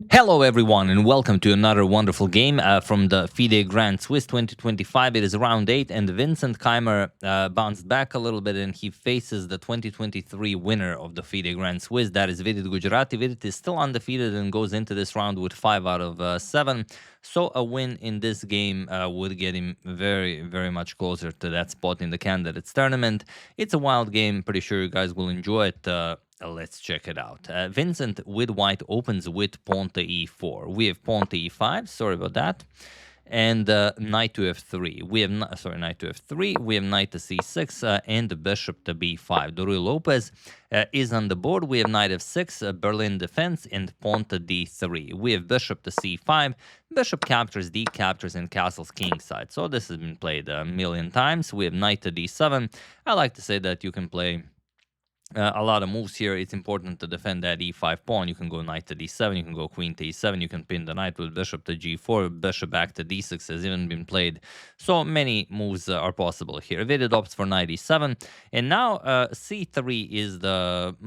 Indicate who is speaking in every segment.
Speaker 1: Hello everyone and welcome to another wonderful game from the FIDE Grand Swiss 2025. It is round 8 and Vincent Keymer bounced back a little bit and he faces the 2023 winner of the FIDE Grand Swiss. That is Vidit Gujrathi. Vidit is still undefeated and goes into this round with 5 out of 7. So a win in this game would get him very much closer to that spot in the candidates tournament. It's a wild game. Pretty sure you guys will enjoy it. Let's check it out. Vincent with white opens with pawn to e4. We have pawn to e5. Sorry about that. And knight to f3. We have knight to f3. We have knight to c6 and bishop to b5. Ruy Lopez is on the board. We have knight f6, Berlin defense, and pawn to d3. We have bishop to c5. Bishop captures, d captures, and castles kingside. So this has been played a million times. We have knight to d7. I like to say that you can play a lot of moves here. It's important to defend that e5 pawn. You can go knight to d7, you can go queen to e7, you can pin the knight with bishop to g4, bishop back to d6 has even been played. So many moves are possible here. Vidit opts for knight e7, and now c3 is the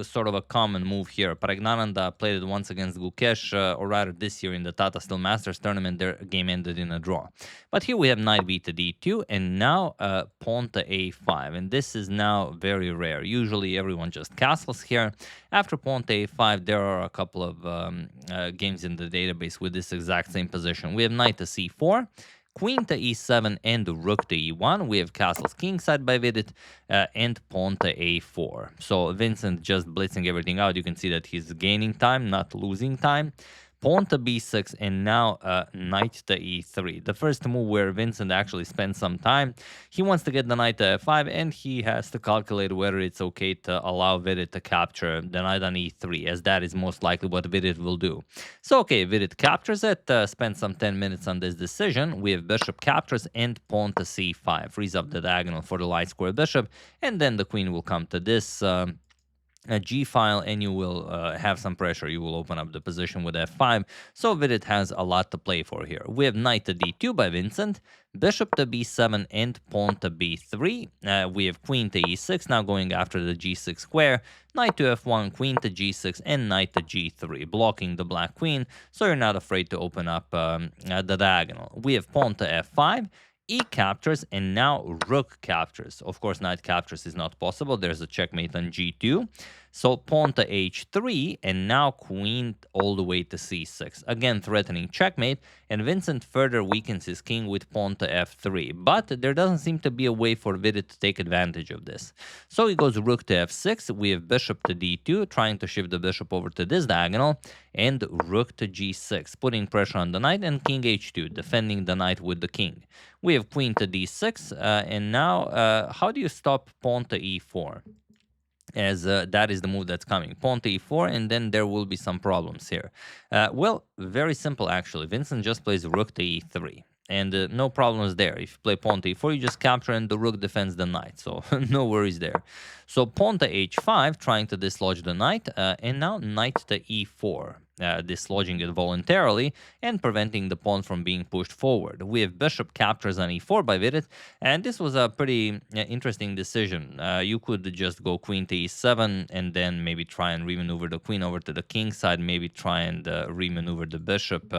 Speaker 1: sort of a common move here. Pragnananda played it once against Gukesh, or rather this year in the Tata Steel Masters tournament. Their game ended in a draw. But here we have knight b to d2, and now pawn to a5, and this is now very rare. Usually everyone just castles here. After pawn to a5, there are a couple of games in the database with this exact same position. We have knight to c4, queen to e7, and rook to e1. We have castles kingside by Vidit, and pawn to a4. So Vincent just blitzing everything out. You can see that he's gaining time, not losing time. Pawn to b6, and now knight to e3. The first move where Vincent actually spends some time. He wants to get the knight to f5, and he has to calculate whether it's okay to allow Vidit to capture the knight on e3, as that is most likely what Vidit will do. So, okay, Vidit captures it, spends some 10 minutes on this decision. We have bishop captures and pawn to c5. Frees up the diagonal for the light square bishop, and then the queen will come to this a G file, and you will have some pressure. You will open up the position with f5. So Vidit has a lot to play for here. We have knight to d2 by Vincent, bishop to b7, and pawn to b3. We have queen to e6, now going after the g6 square, knight to f1, queen to g6, and knight to g3, blocking the black queen, so you're not afraid to open up the diagonal. We have pawn to f5, e captures, and now rook captures. Of course, knight captures is not possible. There's a checkmate on g2. So pawn to h3, and now queen all the way to c6. Again, threatening checkmate, and Vincent further weakens his king with pawn to f3. But there doesn't seem to be a way for Vidit to take advantage of this. So he goes rook to f6. We have bishop to d2, trying to shift the bishop over to this diagonal, and rook to g6, putting pressure on the knight, and king h2, defending the knight with the king. We have queen to d6, and now how do you stop pawn to e4? As that is the move that's coming. Pawn to e4, and then there will be some problems here. Well, very simple actually. Vincent just plays rook to e3, and no problems there. If you play pawn to e4, you just capture, and the rook defends the knight, so no worries there. So pawn to h5, trying to dislodge the knight, and now knight to e4. Dislodging it voluntarily and preventing the pawn from being pushed forward. We have bishop captures on e4 by Vidit, and this was a pretty interesting decision. You could just go queen to e7 and then maybe try and remaneuver the queen over to the king side, maybe try and remaneuver the bishop.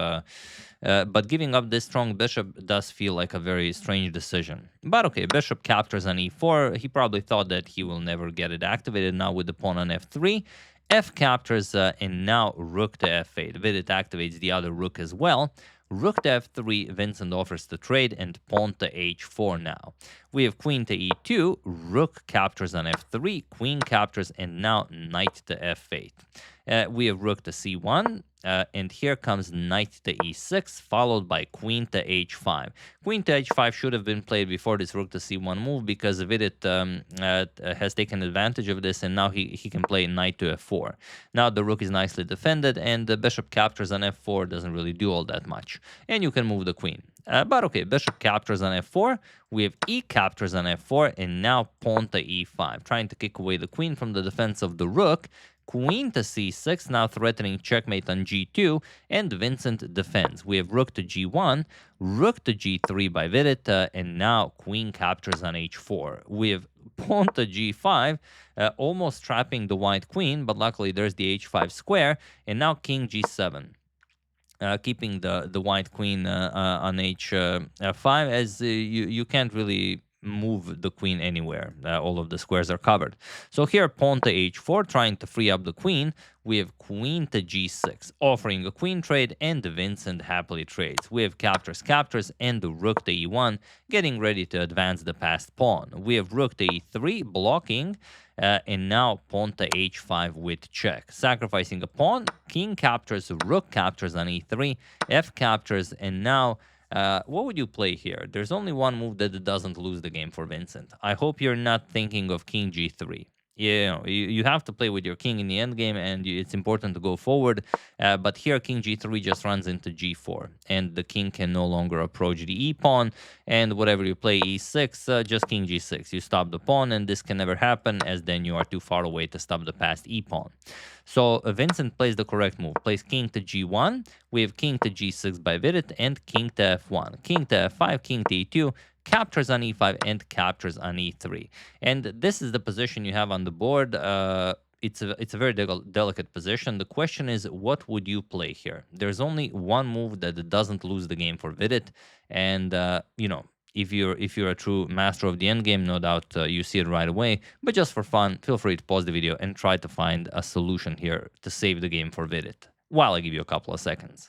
Speaker 1: But giving up this strong bishop does feel like a very strange decision. But okay, bishop captures on e4. He probably thought that he will never get it activated now with the pawn on f3. F captures, and now rook to f8. Vidit activates the other rook as well. Rook to f3, Vincent offers to trade, and pawn to h4 now. We have queen to e2, rook captures on f3, queen captures, and now knight to f8. We have rook to c1, and here comes knight to e6, followed by queen to h5. Queen to h5 should have been played before this rook to c1 move, because Vidit has taken advantage of this, and now he can play knight to f4. Now the rook is nicely defended, and the bishop captures on f4 doesn't really do all that much. And you can move the queen. But okay, bishop captures on f4. We have e captures on f4, and now pawn to e5, trying to kick away the queen from the defense of the rook. Queen to c6, now threatening checkmate on g2, and Vincent defends. We have rook to g1, rook to g3 by Vidit, and now queen captures on h4. We have pawn to g5, almost trapping the white queen, but luckily there's the h5 square, and now king g7. Keeping the white queen on h5, as you can't really move the queen anywhere. All of the squares are covered. So here, pawn to h4, trying to free up the queen. We have queen to g6, offering a queen trade, and Vincent happily trades. We have captures, captures, and the rook to e1, getting ready to advance the passed pawn. We have rook to e3, blocking, and now pawn to h5 with check. Sacrificing a pawn, king captures, rook captures on e3, f captures, and now what would you play here? There's only one move that doesn't lose the game for Vincent. I hope you're not thinking of king g3. You have to play with your king in the endgame, and it's important to go forward. But here, king g3 just runs into g4, and the king can no longer approach the e pawn. And whatever you play, e6, just king g6. You stop the pawn, and this can never happen, as then you are too far away to stop the passed e pawn. So Vincent plays the correct move. Plays king to g1. We have king to g6 by Vidit, and king to f1. King to f5, king to e2. Captures on e5 and captures on e3, and this is the position you have on the board. It's a very delicate position. The question is, what would you play here? There's only one move that doesn't lose the game for Vidit, and if you're a true master of the endgame, no doubt you see it right away. But just for fun, feel free to pause the video and try to find a solution here to save the game for Vidit, while I give you a couple of seconds.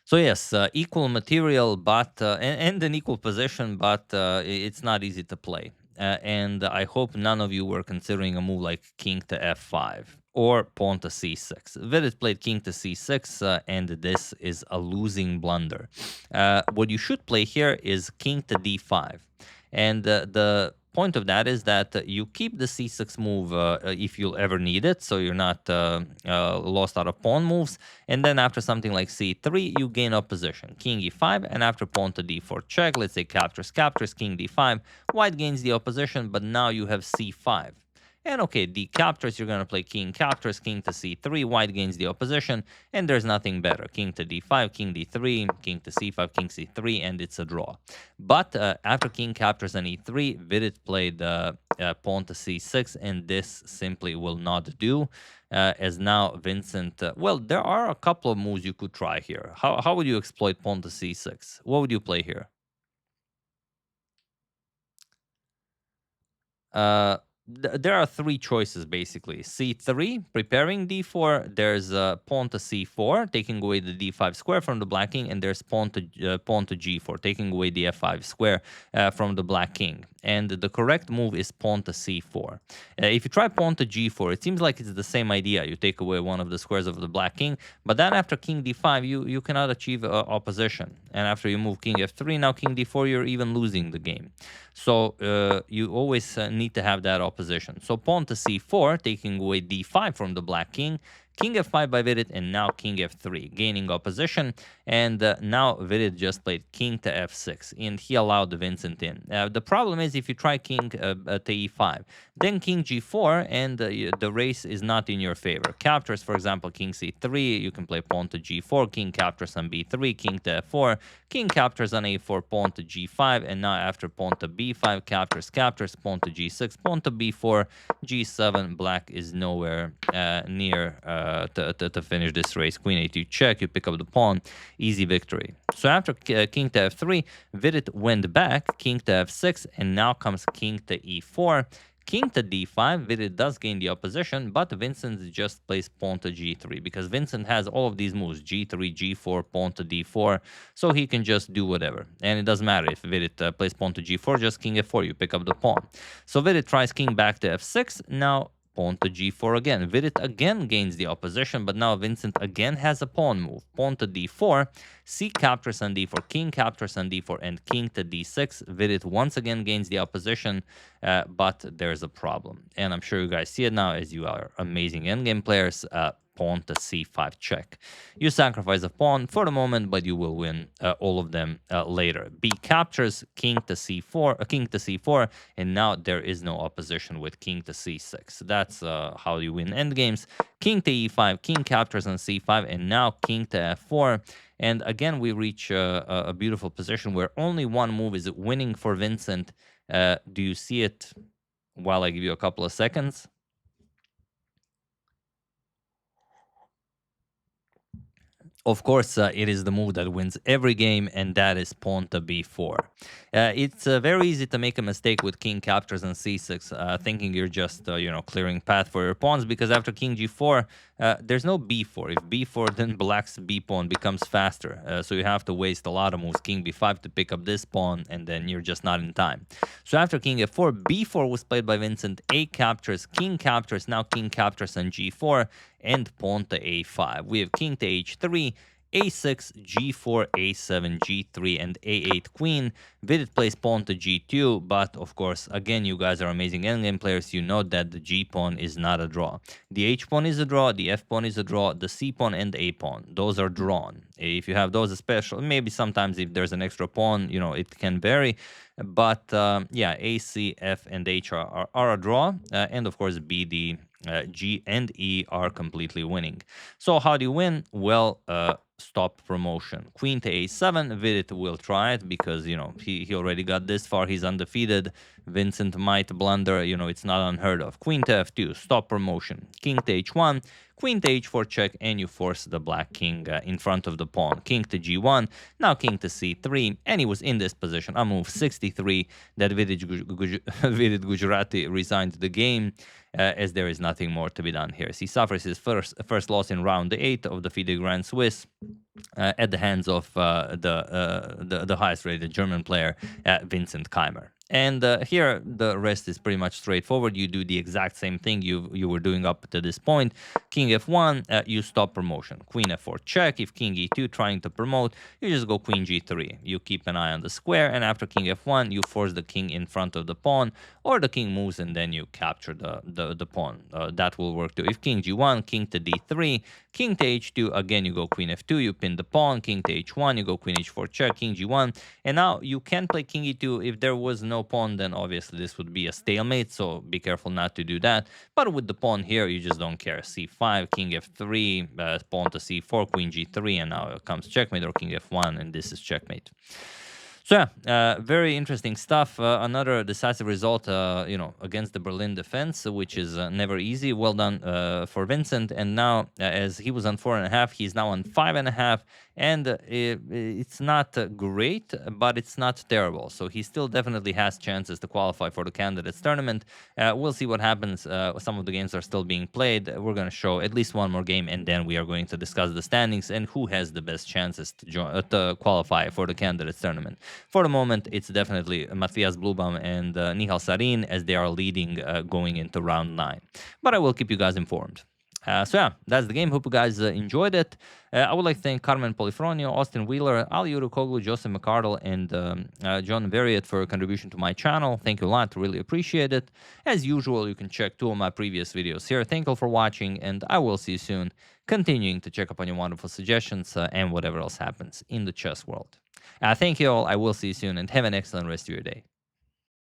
Speaker 1: So yes, equal material, but and an equal position, but it's not easy to play. And I hope none of you were considering a move like king to f5 or pawn to c6. Vidit played king to c6, and this is a losing blunder. What you should play here is king to d5, and the point of that is that you keep the c6 move if you'll ever need it, so you're not lost out of pawn moves. And then after something like c3, you gain opposition. King e5, and after pawn to d4 check, let's say captures, captures, king d5, white gains the opposition, but now you have c5. And okay, the captures, you're going to play king captures, king to c3, white gains the opposition, and there's nothing better. King to d5, king d3, king to c5, king c3, and it's a draw. But after king captures on e3, Vidit played pawn to c6, and this simply will not do. As now Vincent, well, there are a couple of moves you could try here. How would you exploit pawn to c6? What would you play here? There are three choices basically. c3, preparing d4. There's pawn to c4, taking away the d5 square from the black king, and there's pawn to g4, taking away the f5 square from the black king. And the correct move is pawn to c4. If you try pawn to g4, it seems like it's the same idea. You take away one of the squares of the black king, but then after king d5, you cannot achieve opposition. And after you move king f3, now king d4, you're even losing the game. So you always need to have that opposition. So pawn to c4, taking away d5 from the black king, king f5 by Vidit, and now king f3, gaining opposition. And now Vidit just played king to f6, and he allowed Vincent in. The problem is if you try king to e5, then king g4, and the race is not in your favor. Captures, for example, king c3, you can play pawn to g4, king captures on b3, king to f4, king captures on a4, pawn to g5, and now after pawn to b5, captures, captures, pawn to g6, pawn to b4, g7, black is nowhere near to finish this race. Queen a2 check, you pick up the pawn, easy victory. So after king to f3, Vidit went back, king to f6, and now comes king to e4. King to d5, Vidit does gain the opposition, but Vincent just plays pawn to g3 because Vincent has all of these moves, g3, g4, pawn to d4, so he can just do whatever. And it doesn't matter if Vidit plays pawn to g4, just king f4, you pick up the pawn. So Vidit tries king back to f6, now pawn to g4 again. Vidit again gains the opposition, but now Vincent again has a pawn move. Pawn to d4, c captures on d4, king captures on d4, and king to d6. Vidit once again gains the opposition, but there's a problem. And I'm sure you guys see it now as you are amazing endgame players. Pawn to c5 check. You sacrifice a pawn for the moment, but you will win all of them later. B captures, king to c4, and now there is no opposition with king to c6. That's how you win endgames. King to e5, king captures on c5, and now king to f4. And again, we reach a beautiful position where only one move is winning for Vincent. Do you see it while I give you a couple of seconds? Of course, it is the move that wins every game, and that is pawn to b4. It's very easy to make a mistake with king captures and c6, thinking you're just clearing path for your pawns, because after king g4, there's no b4. If b4, then black's b pawn becomes faster, so you have to waste a lot of moves. King b5 to pick up this pawn, and then you're just not in time. So after king f4, b4 was played by Vincent. A captures, king captures, now king captures on g4, and pawn to a5. We have king to h3, a6, g4, a7, g3, and a8 queen. Vidit plays pawn to g2, but of course, again, you guys are amazing endgame players. You know that the g pawn is not a draw. The h pawn is a draw, the f pawn is a draw, the c pawn and a pawn, those are drawn. If you have those, especially, maybe sometimes if there's an extra pawn, it can vary. But yeah, a, c, f, and h are a draw, and of course, b, d, G and E are completely winning. So how do you win? Well, stop promotion. Queen to a7. Vidit will try it because, he already got this far. He's undefeated. Vincent might blunder. It's not unheard of. Queen to f2. Stop promotion. King to h1. Queen to h4 check, and you force the black king in front of the pawn. King to g1. Now king to c3. And he was in this position on move 63 that Vidit Gujrathi resigned the game. As there is nothing more to be done here. He suffers his first loss in round 8 of the FIDE Grand Swiss at the hands of the highest rated German player, Vincent Keymer. And here, the rest is pretty much straightforward. You do the exact same thing you were doing up to this point. King f1, you stop promotion. Queen f4 check. If king e2 trying to promote, you just go queen g3. You keep an eye on the square, and after king f1, you force the king in front of the pawn, or the king moves and then you capture the pawn. That will work too. If king g1, king to d3, king to h2, again you go queen f2, you pin the pawn, king to h1, you go queen h4 check, king g1, and now you can play king e2. If there was no pawn, then obviously this would be a stalemate, so be careful not to do that. But with the pawn here, you just don't care. c5, king f3, pawn to c4, queen g3, and now it comes checkmate, or king f1, and this is checkmate. So yeah, very interesting stuff. Another decisive result, against the Berlin defense, which is never easy. Well done for Vincent. And now, as he was on 4.5, he's now on 5.5. And it's not great, but it's not terrible. So he still definitely has chances to qualify for the candidates tournament. We'll see what happens. Some of the games are still being played. We're going to show at least one more game, and then we are going to discuss the standings and who has the best chances to qualify for the candidates tournament. For the moment, it's definitely Matthias Blubam and Nihal Sarin, as they are leading going into round 9. But I will keep you guys informed. So yeah, that's the game. Hope you guys enjoyed it. I would like to thank Carmen Polifronio, Austin Wheeler, Ali Urukoglu, Joseph McCardle, and John Verriet for a contribution to my channel. Thank you a lot. Really appreciate it. As usual, you can check 2 of my previous videos here. Thank you for watching, and I will see you soon, continuing to check up on your wonderful suggestions and whatever else happens in the chess world. Thank you all. I will see you soon, and have an excellent rest of your day.